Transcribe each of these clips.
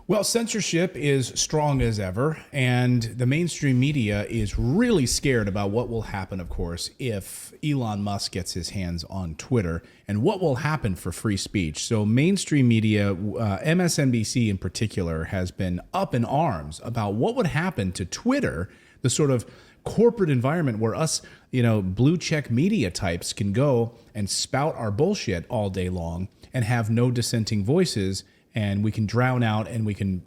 Well, censorship is strong as ever, and the mainstream media is really scared about what will happen, of course, if Elon Musk gets his hands on Twitter and what will happen for free speech. So mainstream media, MSNBC in particular, has been up in arms about what would happen to Twitter, the sort of corporate environment where us, blue check media types can go and spout our bullshit all day long and have no dissenting voices. And we can drown out, and we can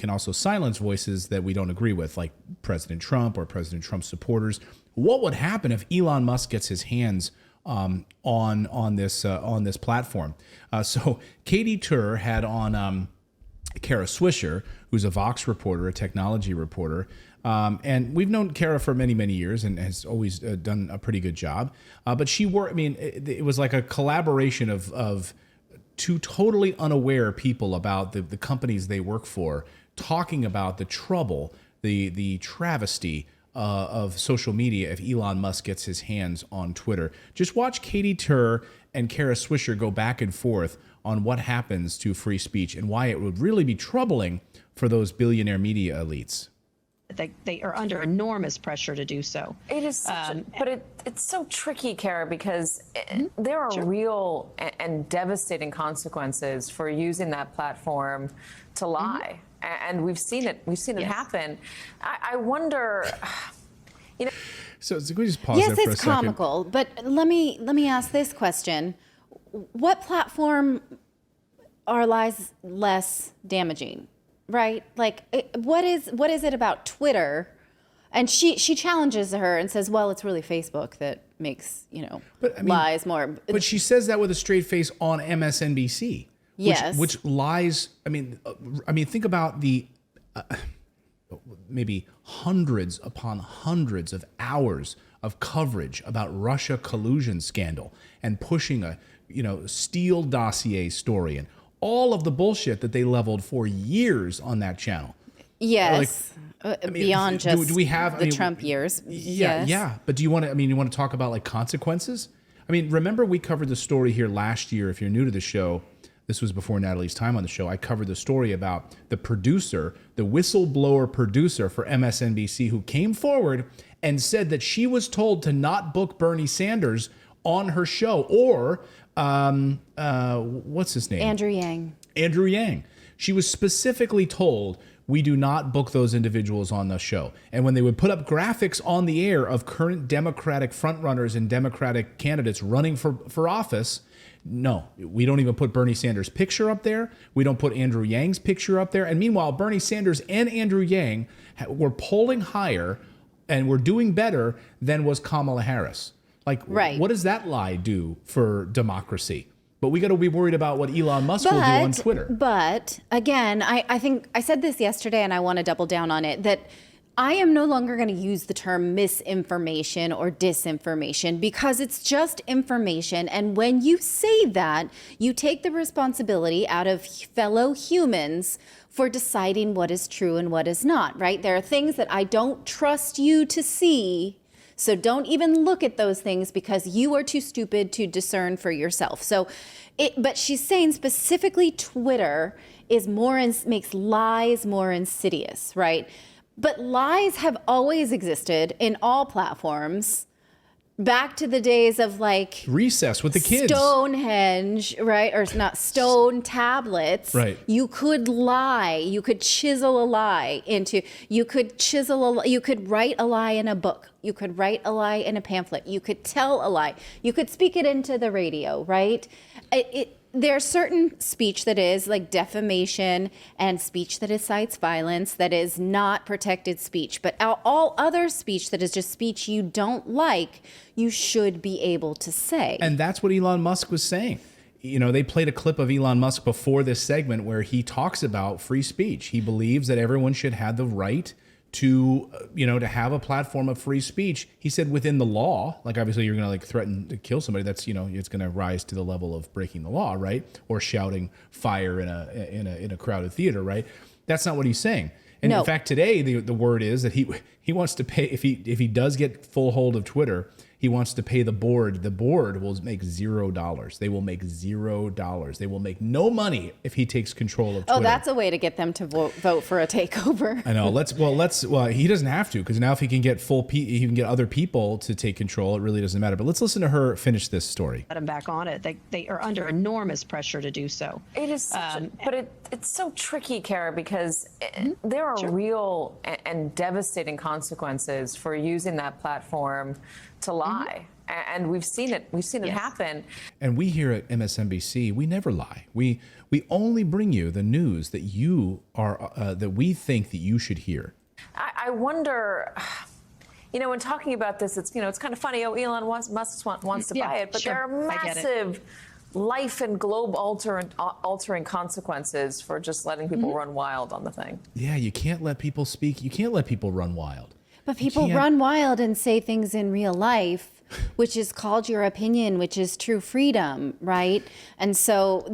also silence voices that we don't agree with, like President Trump or President Trump's supporters. What would happen if Elon Musk gets his hands on this platform? So Katie Tur had on Kara Swisher, who's a Vox reporter, a technology reporter, and we've known Kara for many, many years and has always done a pretty good job. But she worked. I mean, it was like a collaboration of two totally unaware people about the companies they work for, talking about the trouble, the travesty of social media if Elon Musk gets his hands on Twitter. Just watch Katie Tur and Kara Swisher go back and forth on what happens to free speech and why it would really be troubling for those billionaire media elites. They are under enormous pressure to do so. It is, but it's so tricky, Kara, because there are real and devastating consequences for using that platform to lie, and we've seen it. We've seen it happen. I wonder, So can we just pause there for a second? Yes, it's comical, but let me ask this question: what platform are lies less damaging? Right? Like, what is it about Twitter? And she challenges her and says, well, it's really Facebook that makes, lies more. But she says that with a straight face on MSNBC. Yes. Which lies, I mean, think about the maybe hundreds upon hundreds of hours of coverage about Russia collusion scandal and pushing a, Steele dossier story and all of the bullshit that they leveled for years on that channel. Yes. Beyond just do we have, the Trump years. Yeah. Yes. Yeah. But do you want to talk about like consequences? I mean, remember we covered the story here last year. If you're new to the show, this was before Natalie's time on the show. I covered the story about the producer, the whistleblower producer for MSNBC, who came forward and said that she was told to not book Bernie Sanders on her show, or what's his name? Andrew Yang. Andrew Yang. She was specifically told, we do not book those individuals on the show. And when they would put up graphics on the air of current Democratic frontrunners and Democratic candidates running for office, no, we don't even put Bernie Sanders' picture up there. We don't put Andrew Yang's picture up there. And meanwhile, Bernie Sanders and Andrew Yang were polling higher and were doing better than was Kamala Harris. Like, right. What does that lie do for democracy? But we got to be worried about what Elon Musk will do on Twitter. But again, I think I said this yesterday, and I want to double down on it, that I am no longer going to use the term misinformation or disinformation, because it's just information. And when you say that, you take the responsibility out of fellow humans for deciding what is true and what is not, right? There are things that I don't trust you to see, so don't even look at those things because you are too stupid to discern for yourself. But she's saying specifically Twitter is makes lies more insidious, right? But lies have always existed in all platforms. Back to the days of like recess with the kids, Stonehenge, right? Or not stone tablets. Right. You could lie. You could chisel a lie into. You could write a lie in a book. You could write a lie in a pamphlet. You could tell a lie. You could speak it into the radio, right? There's certain speech that is like defamation and speech that incites violence that is not protected speech. But all other speech that is just speech you don't like, you should be able to say. And that's what Elon Musk was saying. They played a clip of Elon Musk before this segment where he talks about free speech. He believes that everyone should have the right to have a platform of free speech. He said within the law, like obviously you're going to like threaten to kill somebody. That's, it's going to rise to the level of breaking the law, right? Or shouting fire in a crowded theater, right? That's not what he's saying. And no. In fact, today the word is that he wants to pay, if he does get full hold of Twitter, He wants to pay the board. The board will make $0. They will make $0. They will make no money if he takes control of Twitter. Oh, that's a way to get them to vote for a takeover. I know. Well, he doesn't have to, because now if he can get he can get other people to take control, it really doesn't matter. But let's listen to her finish this story. Let them back on it. They are under enormous pressure to do so. It is, but it's so tricky, Kara, because there are real and devastating consequences for using that platform to lie. And we've seen it. We've seen it happen. And we here at MSNBC, we never lie. We only bring you the news that you are that we think that you should hear. I wonder. You know, when talking about this, it's kind of funny. Oh, Elon Musk wants to buy it, but there are massive life and globe altering consequences for just letting people run wild on the thing. Yeah, you can't let people speak. You can't let people run wild. But people run wild and say things in real life, which is called your opinion, which is true freedom, right? And so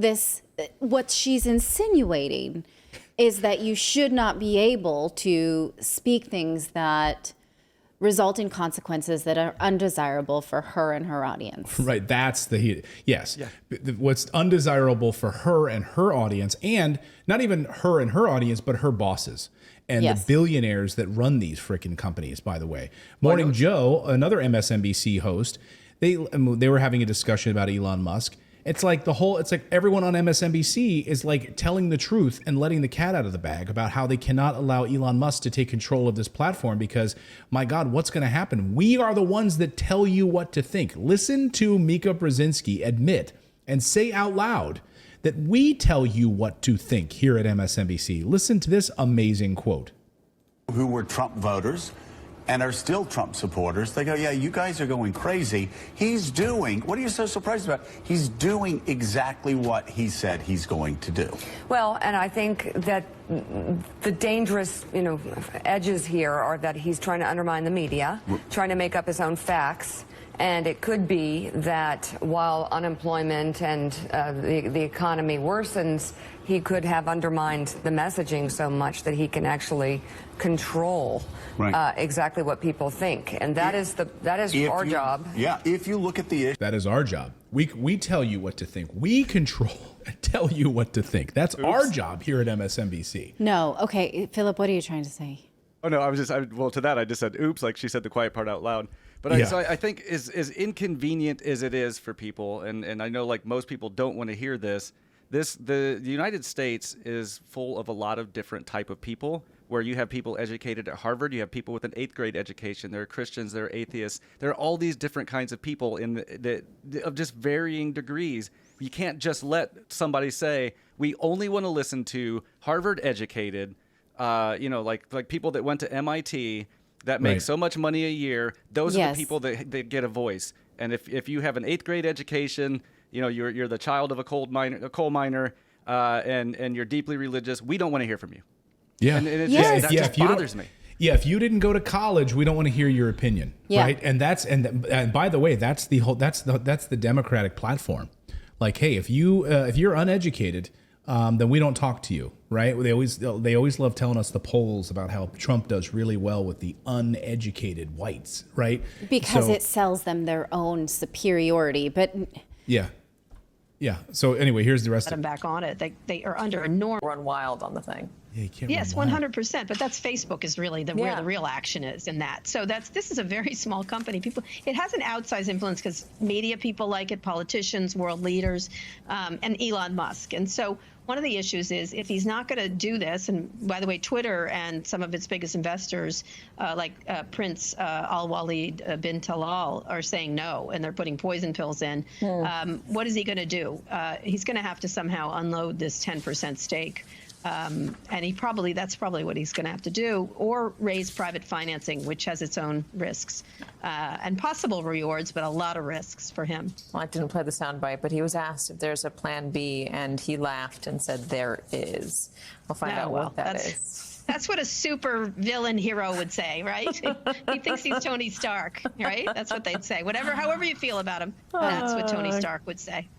what she's insinuating is that you should not be able to speak things that result in consequences that are undesirable for her and her audience. Right, that's yes. Yeah. What's undesirable for her and her audience, and not even her and her audience, but her bosses and the billionaires that run these freaking companies, by the way. Morning Joe, another MSNBC host, they were having a discussion about Elon Musk. It's like everyone on MSNBC is like telling the truth and letting the cat out of the bag about how they cannot allow Elon Musk to take control of this platform because, my God, what's going to happen? We are the ones that tell you what to think. Listen to Mika Brzezinski admit and say out loud that we tell you what to think here at MSNBC. Listen to this amazing quote. Who were Trump voters and are still Trump supporters. They go, yeah, you guys are going crazy. He's doing, what are you so surprised about? He's doing exactly what he said he's going to do. Well, and I think that the dangerous, edges here are that he's trying to undermine the media, trying to make up his own facts. And it could be that while unemployment and the economy worsens, he could have undermined the messaging so much that he can actually control exactly what people think. And that is our job. Yeah, if you look at the issue. That is our job. We tell you what to think. We control and tell you what to think. That's our job here at MSNBC. No. Okay, Philip, what are you trying to say? Oh, no, to that, I just said, oops, like she said the quiet part out loud. But so I think as inconvenient as it is for people, and I know like most people don't want to hear this, the United States is full of a lot of different type of people, where you have people educated at Harvard, you have people with an 8th grade education, there are Christians, there are atheists, there are all these different kinds of people of just varying degrees. You can't just let somebody say, we only want to listen to Harvard educated, like people that went to MIT, that make so much money a year. Those are the people that get a voice. And if you have an 8th grade education, you're the child of a coal miner, and you're deeply religious, we don't want to hear from you. Yeah, and that just bothers me. Yeah, if you didn't go to college, we don't want to hear your opinion, right? And and by the way, that's the Democratic platform. Like, hey, if you're uneducated, then we don't talk to you, right? They always love telling us the polls about how Trump does really well with the uneducated whites, right? Because it sells them their own superiority, but yeah. So anyway, here's the rest. Let them back on it. They are under enormous. Run wild on the thing. Yeah, you can't yes, run wild. 100%. But that's Facebook is really where the real action is in that. So this is a very small company. It has an outsized influence because media people like it, politicians, world leaders, and Elon Musk. And so one of the issues is if he's not going to do this, and by the way, Twitter and some of its biggest investors, like Prince Al-Walid bin Talal, are saying no, and they're putting poison pills in. What is he going to do? He's going to have to somehow unload this 10% stake. And that's probably what he's going to have to do, or raise private financing, which has its own risks and possible rewards, but a lot of risks for him. Well, I didn't play the soundbite, but he was asked if there's a plan B, and he laughed and said there is. We'll find out what that is. That's what a super villain hero would say, right? He thinks he's Tony Stark, right? That's what they'd say. However you feel about him, that's what Tony Stark would say.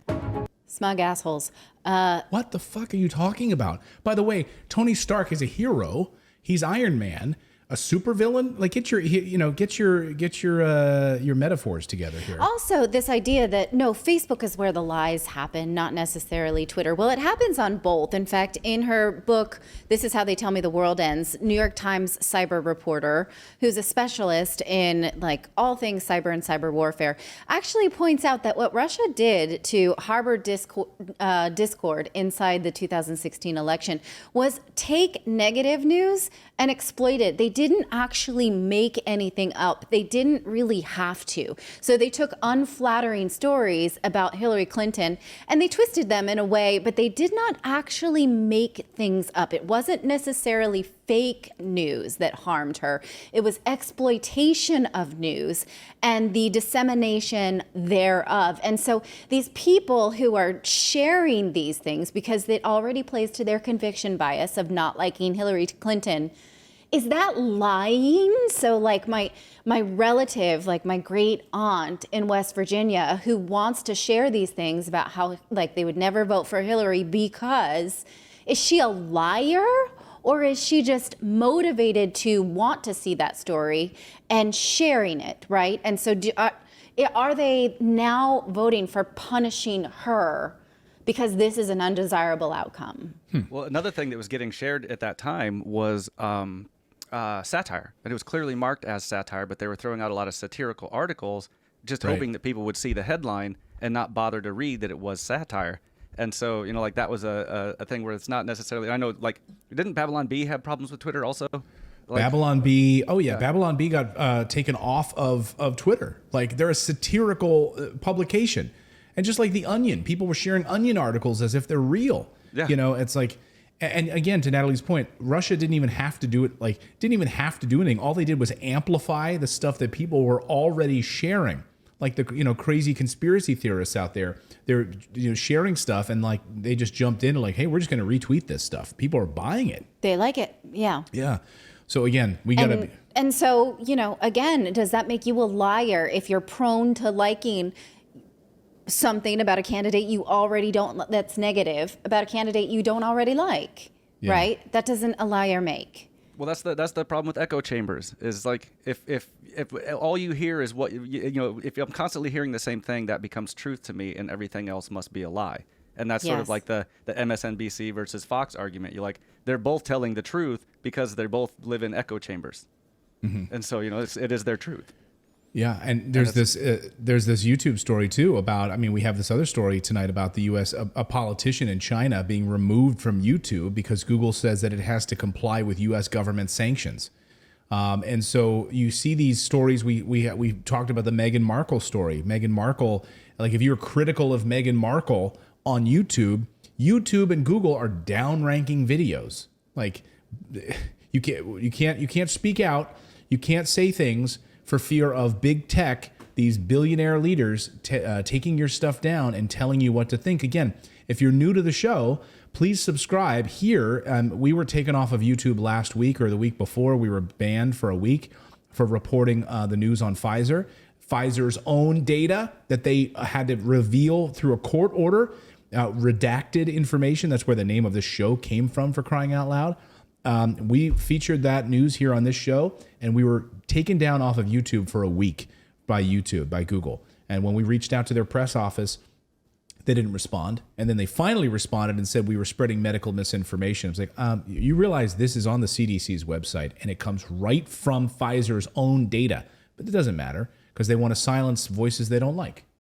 Smug assholes. What the fuck are you talking about? By the way, Tony Stark is a hero. He's Iron Man. a supervillain? Like, get your metaphors together here. Also, this idea that no, Facebook is where the lies happen, not necessarily Twitter. Well, it happens on both. In fact, in her book, This Is How They Tell Me the World Ends, New York Times cyber reporter, who's a specialist in like all things cyber and cyber warfare, actually points out that what Russia did to harbor discord inside the 2016 election was take negative news and exploit it. They didn't actually make anything up. They didn't really have to. So they took unflattering stories about Hillary Clinton and they twisted them in a way, but they did not actually make things up. It wasn't necessarily fake news that harmed her. It was exploitation of news and the dissemination thereof. And so these people who are sharing these things because it already plays to their conviction bias of not liking Hillary Clinton, is that lying? So like my relative, like my great aunt in West Virginia, who wants to share these things about how like they would never vote for Hillary because, is she a liar? Or is she just motivated to want to see that story and sharing it, right? And so are they now voting for punishing her because this is an undesirable outcome? Well, another thing that was getting shared at that time was satire. And it was clearly marked as satire, but they were throwing out a lot of satirical articles, just hoping that people would see the headline and not bother to read that it was satire. And so, like that was a thing where it's not necessarily, I know, like, didn't Babylon Bee have problems with Twitter also? Like, Babylon Bee, Babylon Bee got taken off of Twitter. Like, they're a satirical publication. And just like The Onion, people were sharing Onion articles as if they're real. Yeah. It's like, and again, to Natalie's point, Russia didn't even have to do it, didn't even have to do anything. All they did was amplify the stuff that people were already sharing. Like the crazy conspiracy theorists out there, they're sharing stuff and like they just jumped in and like, hey, we're just going to retweet this stuff. People are buying it. They like it. Yeah. Yeah. So again, we got to. And so, again, does that make you a liar if you're prone to liking something about a candidate you already don't, that's negative, about a candidate you don't already like, right? That doesn't a liar make. Well, that's the problem with echo chambers. Is like if all you hear is what if I'm constantly hearing the same thing, that becomes truth to me, and everything else must be a lie. And that's sort of like the MSNBC versus Fox argument. You're like, they're both telling the truth because they both live in echo chambers, and so it is their truth. Yeah, and there's this YouTube story too about, we have this other story tonight about the U.S., a politician in China being removed from YouTube because Google says that it has to comply with U.S. government sanctions. And so you see these stories, we talked about the Meghan Markle story. Meghan Markle, like if you're critical of Meghan Markle on YouTube and Google are downranking videos. Like you can't speak out, you can't say things for fear of big tech, these billionaire leaders taking your stuff down and telling you what to think. Again, if you're new to the show, please subscribe here. We were taken off of YouTube last week or the week before. We were banned for a week for reporting the news on Pfizer. Pfizer's own data that they had to reveal through a court order, redacted information. That's where the name of this show came from, for crying out loud. We featured that news here on this show, and we were taken down off of YouTube for a week by Google. And when we reached out to their press office, they didn't respond. And then they finally responded and said we were spreading medical misinformation. It's like, you realize this is on the CDC's website, and it comes right from Pfizer's own data. But it doesn't matter because they want to silence voices they don't like.